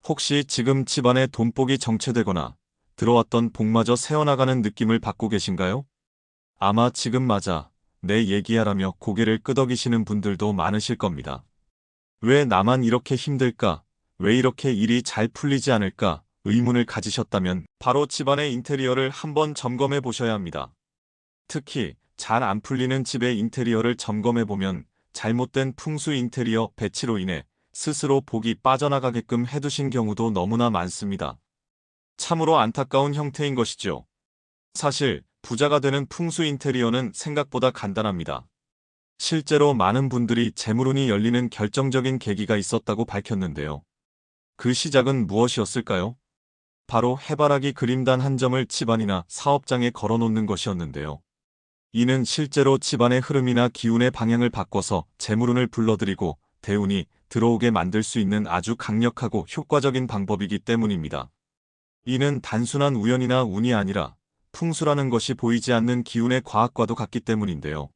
혹시 지금 집안에 돈복이 정체되거나 들어왔던 복마저 새어나가는 느낌을 받고 계신가요? 아마 지금 맞아 내 얘기야라며 고개를 끄덕이시는 분들도 많으실 겁니다. 왜 나만 이렇게 힘들까? 왜 이렇게 일이 잘 풀리지 않을까? 의문을 가지셨다면 바로 집안의 인테리어를 한번 점검해 보셔야 합니다. 특히 잘 안 풀리는 집의 인테리어를 점검해 보면 잘못된 풍수 인테리어 배치로 인해 스스로 복이 빠져나가게끔 해두신 경우도 너무나 많습니다. 참으로 안타까운 형태인 것이죠. 사실 부자가 되는 풍수 인테리어는 생각보다 간단합니다. 실제로 많은 분들이 재물운이 열리는 결정적인 계기가 있었다고 밝혔는데요. 그 시작은 무엇이었을까요? 바로 해바라기 그림단 한 점을 집안이나 사업장에 걸어놓는 것이었는데요. 이는 실제로 집안의 흐름이나 기운의 방향을 바꿔서 재물운을 불러들이고 대운이 들어오게 만들 수 있는 아주 강력하고 효과적인 방법이기 때문입니다. 이는 단순한 우연이나 운이 아니라 풍수라는 것이 보이지 않는 기운의 과학과도 같기 때문인데요.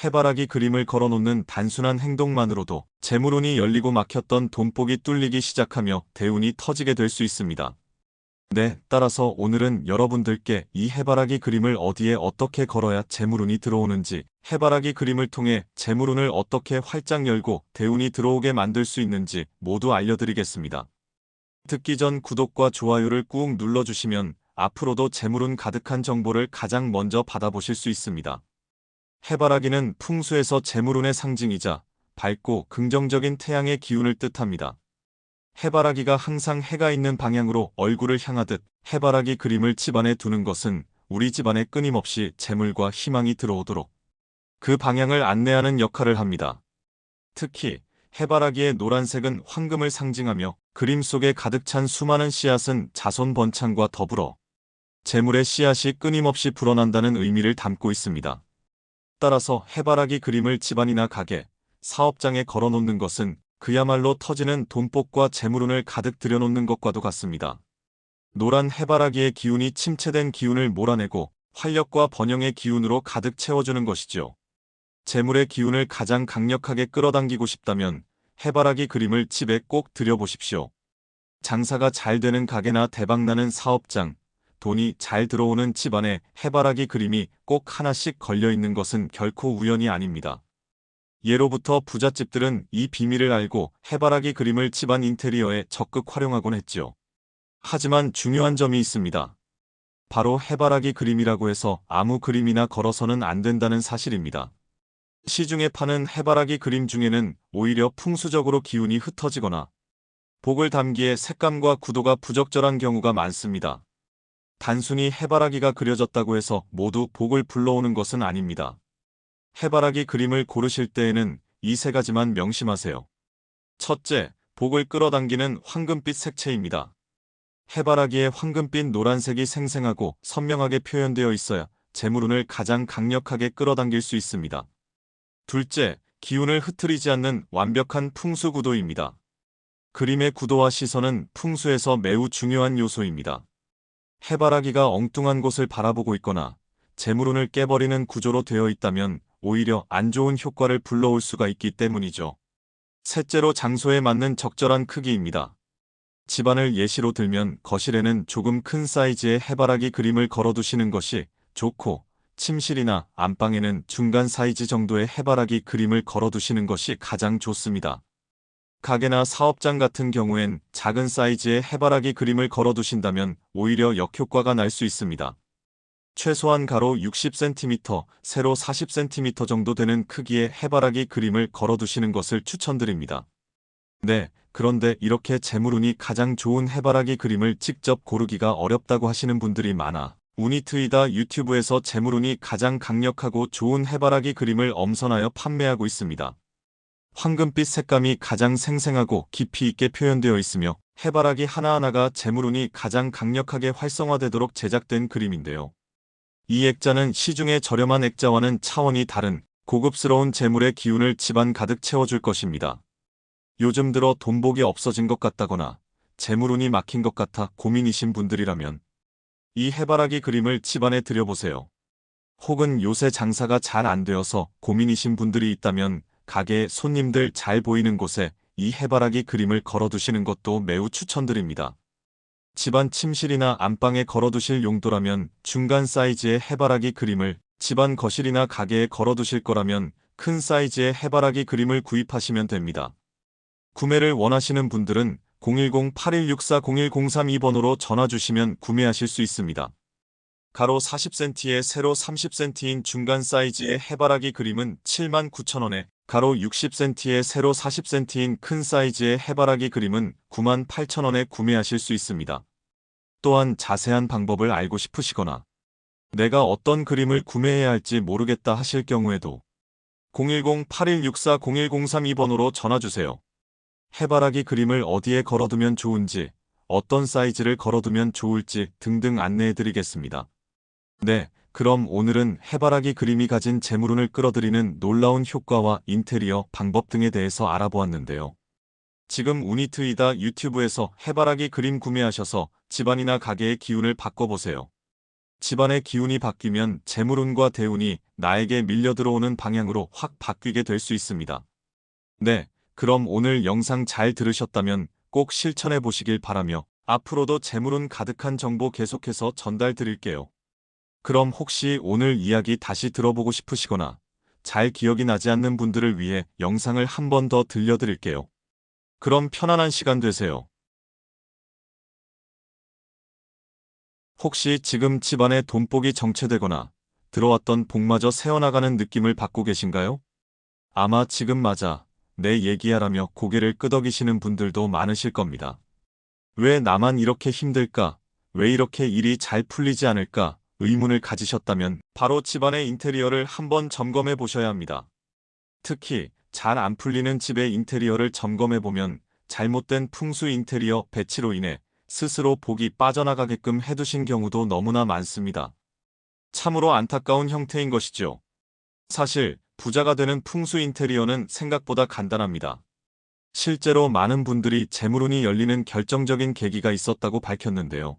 해바라기 그림을 걸어놓는 단순한 행동만으로도 재물운이 열리고 막혔던 돈복이 뚫리기 시작하며 대운이 터지게 될 수 있습니다. 네, 따라서 오늘은 여러분들께 이 해바라기 그림을 어디에 어떻게 걸어야 재물운이 들어오는지, 해바라기 그림을 통해 재물운을 어떻게 활짝 열고 대운이 들어오게 만들 수 있는지 모두 알려드리겠습니다. 듣기 전 구독과 좋아요를 꾹 눌러주시면 앞으로도 재물운 가득한 정보를 가장 먼저 받아보실 수 있습니다. 해바라기는 풍수에서 재물운의 상징이자 밝고 긍정적인 태양의 기운을 뜻합니다. 해바라기가 항상 해가 있는 방향으로 얼굴을 향하듯 해바라기 그림을 집안에 두는 것은 우리 집안에 끊임없이 재물과 희망이 들어오도록 그 방향을 안내하는 역할을 합니다. 특히 해바라기의 노란색은 황금을 상징하며 그림 속에 가득 찬 수많은 씨앗은 자손 번창과 더불어 재물의 씨앗이 끊임없이 불어난다는 의미를 담고 있습니다. 따라서 해바라기 그림을 집안이나 가게, 사업장에 걸어놓는 것은 그야말로 터지는 돈복과 재물운을 가득 들여놓는 것과도 같습니다. 노란 해바라기의 기운이 침체된 기운을 몰아내고 활력과 번영의 기운으로 가득 채워주는 것이죠. 재물의 기운을 가장 강력하게 끌어당기고 싶다면 해바라기 그림을 집에 꼭 들여보십시오. 장사가 잘 되는 가게나 대박나는 사업장, 돈이 잘 들어오는 집안에 해바라기 그림이 꼭 하나씩 걸려있는 것은 결코 우연이 아닙니다. 예로부터 부잣집들은 이 비밀을 알고 해바라기 그림을 집안 인테리어에 적극 활용하곤 했죠. 하지만 중요한 점이 있습니다. 바로 해바라기 그림이라고 해서 아무 그림이나 걸어서는 안 된다는 사실입니다. 시중에 파는 해바라기 그림 중에는 오히려 풍수적으로 기운이 흩어지거나 복을 담기에 색감과 구도가 부적절한 경우가 많습니다. 단순히 해바라기가 그려졌다고 해서 모두 복을 불러오는 것은 아닙니다. 해바라기 그림을 고르실 때에는 이 세 가지만 명심하세요. 첫째, 복을 끌어당기는 황금빛 색채입니다. 해바라기의 황금빛 노란색이 생생하고 선명하게 표현되어 있어야 재물운을 가장 강력하게 끌어당길 수 있습니다. 둘째, 기운을 흐트리지 않는 완벽한 풍수 구도입니다. 그림의 구도와 시선은 풍수에서 매우 중요한 요소입니다. 해바라기가 엉뚱한 곳을 바라보고 있거나 재물운을 깨버리는 구조로 되어 있다면 오히려 안 좋은 효과를 불러올 수가 있기 때문이죠. 셋째로 장소에 맞는 적절한 크기입니다. 집안을 예시로 들면 거실에는 조금 큰 사이즈의 해바라기 그림을 걸어두시는 것이 좋고 침실이나 안방에는 중간 사이즈 정도의 해바라기 그림을 걸어두시는 것이 가장 좋습니다. 가게나 사업장 같은 경우엔 작은 사이즈의 해바라기 그림을 걸어두신다면 오히려 역효과가 날 수 있습니다. 최소한 가로 60cm, 세로 40cm 정도 되는 크기의 해바라기 그림을 걸어두시는 것을 추천드립니다. 네, 그런데 이렇게 재물운이 가장 좋은 해바라기 그림을 직접 고르기가 어렵다고 하시는 분들이 많아 운이 트이다 유튜브에서 재물운이 가장 강력하고 좋은 해바라기 그림을 엄선하여 판매하고 있습니다. 황금빛 색감이 가장 생생하고 깊이 있게 표현되어 있으며 해바라기 하나하나가 재물운이 가장 강력하게 활성화되도록 제작된 그림인데요. 이 액자는 시중의 저렴한 액자와는 차원이 다른 고급스러운 재물의 기운을 집안 가득 채워줄 것입니다. 요즘 들어 돈복이 없어진 것 같다거나 재물운이 막힌 것 같아 고민이신 분들이라면 이 해바라기 그림을 집안에 들여보세요. 혹은 요새 장사가 잘 안 되어서 고민이신 분들이 있다면 가게에 손님들 잘 보이는 곳에 이 해바라기 그림을 걸어두시는 것도 매우 추천드립니다. 집안 침실이나 안방에 걸어두실 용도라면 중간 사이즈의 해바라기 그림을, 집안 거실이나 가게에 걸어두실 거라면 큰 사이즈의 해바라기 그림을 구입하시면 됩니다. 구매를 원하시는 분들은 010-8164-0103-2번으로 전화 주시면 구매하실 수 있습니다. 가로 40cm에 세로 30cm인 중간 사이즈의 해바라기 그림은 79,000원에, 가로 60cm에 세로 40cm인 큰 사이즈의 해바라기 그림은 98,000원에 구매하실 수 있습니다. 또한 자세한 방법을 알고 싶으시거나 내가 어떤 그림을 구매해야 할지 모르겠다 하실 경우에도 010-8164-0103-2번으로 전화주세요. 해바라기 그림을 어디에 걸어두면 좋은지, 어떤 사이즈를 걸어두면 좋을지 등등 안내해드리겠습니다. 네, 그럼 오늘은 해바라기 그림이 가진 재물운을 끌어들이는 놀라운 효과와 인테리어 방법 등에 대해서 알아보았는데요. 지금 우니트이다 유튜브에서 해바라기 그림 구매하셔서 집안이나 가게의 기운을 바꿔보세요. 집안의 기운이 바뀌면 재물운과 대운이 나에게 밀려 들어오는 방향으로 확 바뀌게 될 수 있습니다. 네, 그럼 오늘 영상 잘 들으셨다면 꼭 실천해 보시길 바라며 앞으로도 재물운 가득한 정보 계속해서 전달 드릴게요. 그럼 혹시 오늘 이야기 다시 들어보고 싶으시거나 잘 기억이 나지 않는 분들을 위해 영상을 한 번 더 들려드릴게요. 그럼 편안한 시간 되세요. 혹시 지금 집안에 돈복이 정체되거나 들어왔던 복마저 새어나가는 느낌을 받고 계신가요? 아마 지금 맞아, 내 얘기야라며 고개를 끄덕이시는 분들도 많으실 겁니다. 왜 나만 이렇게 힘들까? 왜 이렇게 일이 잘 풀리지 않을까? 의문을 가지셨다면 바로 집안의 인테리어를 한번 점검해 보셔야 합니다. 특히 잘 안 풀리는 집의 인테리어를 점검해 보면 잘못된 풍수 인테리어 배치로 인해 스스로 복이 빠져나가게끔 해두신 경우도 너무나 많습니다. 참으로 안타까운 형태인 것이죠. 사실 부자가 되는 풍수 인테리어는 생각보다 간단합니다. 실제로 많은 분들이 재물운이 열리는 결정적인 계기가 있었다고 밝혔는데요.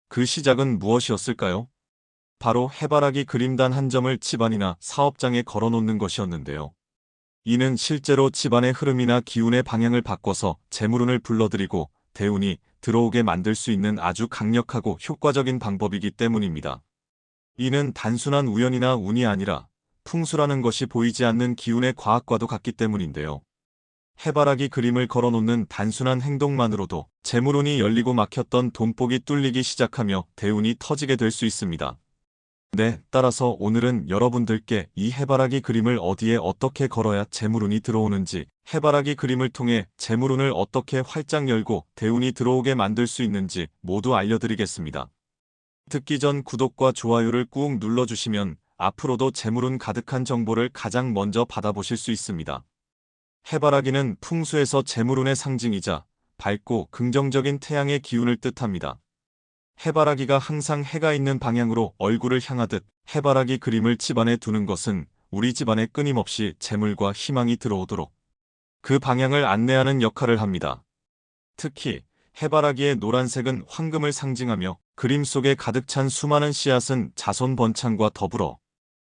그 시작은 무엇이었을까요? 바로 해바라기 그림단 한 점을 집안이나 사업장에 걸어놓는 것이었는데요. 이는 실제로 집안의 흐름이나 기운의 방향을 바꿔서 재물운을 불러들이고 대운이 들어오게 만들 수 있는 아주 강력하고 효과적인 방법이기 때문입니다. 이는 단순한 우연이나 운이 아니라 풍수라는 것이 보이지 않는 기운의 과학과도 같기 때문인데요. 해바라기 그림을 걸어놓는 단순한 행동만으로도 재물운이 열리고 막혔던 돈복이 뚫리기 시작하며 대운이 터지게 될 수 있습니다. 네, 따라서 오늘은 여러분들께 이 해바라기 그림을 어디에 어떻게 걸어야 재물운이 들어오는지, 해바라기 그림을 통해 재물운을 어떻게 활짝 열고 대운이 들어오게 만들 수 있는지 모두 알려드리겠습니다. 듣기 전 구독과 좋아요를 꾹 눌러주시면 앞으로도 재물운 가득한 정보를 가장 먼저 받아보실 수 있습니다. 해바라기는 풍수에서 재물운의 상징이자 밝고 긍정적인 태양의 기운을 뜻합니다. 해바라기가 항상 해가 있는 방향으로 얼굴을 향하듯 해바라기 그림을 집안에 두는 것은 우리 집안에 끊임없이 재물과 희망이 들어오도록 그 방향을 안내하는 역할을 합니다. 특히 해바라기의 노란색은 황금을 상징하며 그림 속에 가득 찬 수많은 씨앗은 자손 번창과 더불어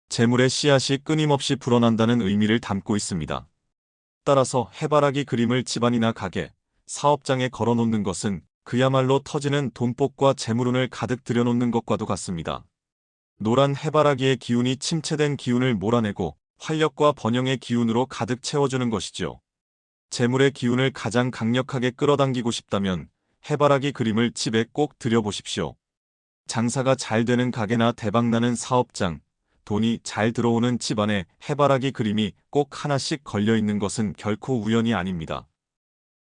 재물의 씨앗이 끊임없이 불어난다는 의미를 담고 있습니다. 따라서 해바라기 그림을 집안이나 가게, 사업장에 걸어놓는 것은 그야말로 터지는 돈복과 재물운을 가득 들여놓는 것과도 같습니다. 노란 해바라기의 기운이 침체된 기운을 몰아내고 활력과 번영의 기운으로 가득 채워주는 것이죠. 재물의 기운을 가장 강력하게 끌어당기고 싶다면 해바라기 그림을 집에 꼭 들여보십시오. 장사가 잘 되는 가게나 대박나는 사업장, 돈이 잘 들어오는 집안에 해바라기 그림이 꼭 하나씩 걸려있는 것은 결코 우연이 아닙니다.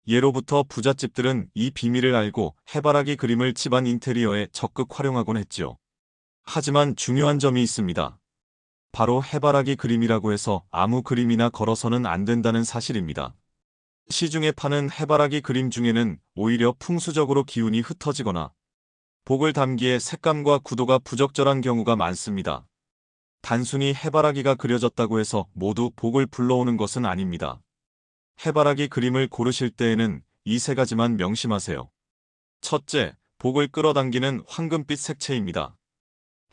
예로부터 부잣집들은 이 비밀을 알고 해바라기 그림을 집안 인테리어에 적극 활용하곤 했죠. 하지만 중요한 점이 있습니다. 바로 해바라기 그림이라고 해서 아무 그림이나 걸어서는 안 된다는 사실입니다. 시중에 파는 해바라기 그림 중에는 오히려 풍수적으로 기운이 흩어지거나 복을 담기에 색감과 구도가 부적절한 경우가 많습니다. 단순히 해바라기가 그려졌다고 해서 모두 복을 불러오는 것은 아닙니다. 해바라기 그림을 고르실 때에는 이 세 가지만 명심하세요. 첫째, 복을 끌어당기는 황금빛 색채입니다.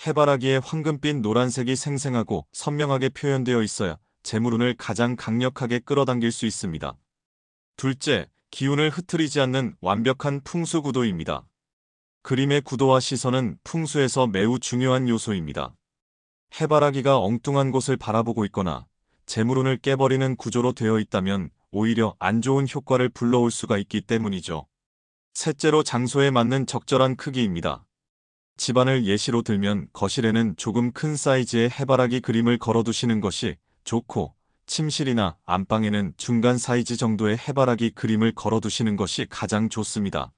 해바라기의 황금빛 노란색이 생생하고 선명하게 표현되어 있어야 재물운을 가장 강력하게 끌어당길 수 있습니다. 둘째, 기운을 흐트리지 않는 완벽한 풍수 구도입니다. 그림의 구도와 시선은 풍수에서 매우 중요한 요소입니다. 해바라기가 엉뚱한 곳을 바라보고 있거나 재물운을 깨버리는 구조로 되어 있다면 오히려 안 좋은 효과를 불러올 수가 있기 때문이죠. 셋째로 장소에 맞는 적절한 크기입니다. 집안을 예시로 들면 거실에는 조금 큰 사이즈의 해바라기 그림을 걸어두시는 것이 좋고, 침실이나 안방에는 중간 사이즈 정도의 해바라기 그림을 걸어두시는 것이 가장 좋습니다.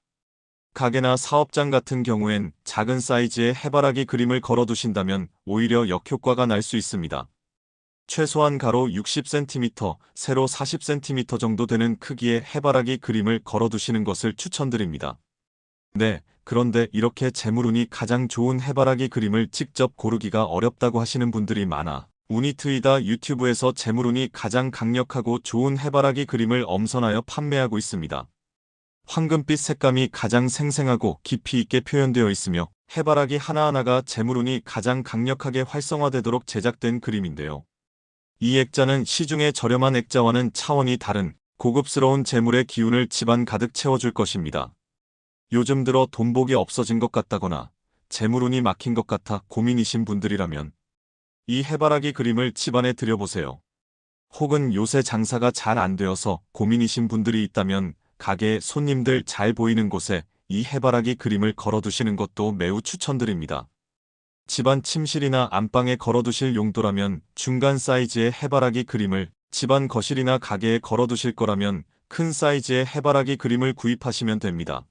가게나 사업장 같은 경우엔 작은 사이즈의 해바라기 그림을 걸어두신다면 오히려 역효과가 날 수 있습니다. 최소한 가로 60cm, 세로 40cm 정도 되는 크기의 해바라기 그림을 걸어두시는 것을 추천드립니다. 네, 그런데 이렇게 재물운이 가장 좋은 해바라기 그림을 직접 고르기가 어렵다고 하시는 분들이 많아 운이트이다 유튜브에서 재물운이 가장 강력하고 좋은 해바라기 그림을 엄선하여 판매하고 있습니다. 황금빛 색감이 가장 생생하고 깊이 있게 표현되어 있으며 해바라기 하나하나가 재물운이 가장 강력하게 활성화되도록 제작된 그림인데요. 이 액자는 시중의 저렴한 액자와는 차원이 다른 고급스러운 재물의 기운을 집안 가득 채워줄 것입니다. 요즘 들어 돈복이 없어진 것 같다거나 재물운이 막힌 것 같아 고민이신 분들이라면 이 해바라기 그림을 집안에 들여보세요. 혹은 요새 장사가 잘 안 되어서 고민이신 분들이 있다면 가게에 손님들 잘 보이는 곳에 이 해바라기 그림을 걸어두시는 것도 매우 추천드립니다. 집안 침실이나 안방에 걸어두실 용도라면 중간 사이즈의 해바라기 그림을, 집안 거실이나 가게에 걸어두실 거라면 큰 사이즈의 해바라기 그림을 구입하시면 됩니다.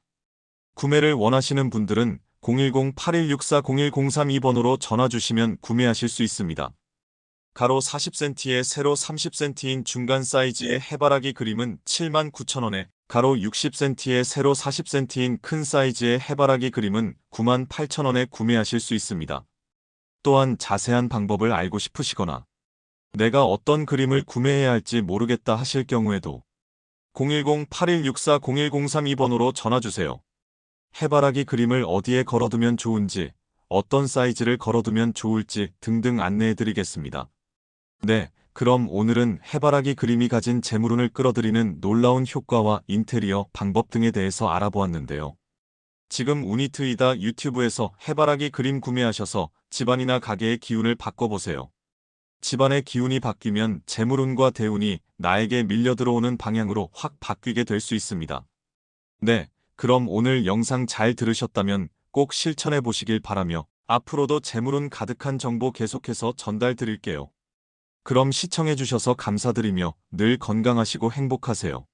구매를 원하시는 분들은 010-8164-0103-2번으로 전화 주시면 구매하실 수 있습니다. 가로 40cm에 세로 30cm인 중간 사이즈의 해바라기 그림은 79,000원에, 가로 60cm에 세로 40cm인 큰 사이즈의 해바라기 그림은 98,000원에 구매하실 수 있습니다. 또한 자세한 방법을 알고 싶으시거나 내가 어떤 그림을 구매해야 할지 모르겠다 하실 경우에도 010-8164-0103-2번으로 전화주세요. 해바라기 그림을 어디에 걸어두면 좋은지, 어떤 사이즈를 걸어두면 좋을지 등등 안내해드리겠습니다. 네, 그럼 오늘은 해바라기 그림이 가진 재물운을 끌어들이는 놀라운 효과와 인테리어 방법 등에 대해서 알아보았는데요. 지금 운이트이다 유튜브에서 해바라기 그림 구매하셔서 집안이나 가게의 기운을 바꿔보세요. 집안의 기운이 바뀌면 재물운과 대운이 나에게 밀려 들어오는 방향으로 확 바뀌게 될 수 있습니다. 네, 그럼 오늘 영상 잘 들으셨다면 꼭 실천해 보시길 바라며 앞으로도 재물운 가득한 정보 계속해서 전달 드릴게요. 그럼 시청해 주셔서 감사드리며 늘 건강하시고 행복하세요.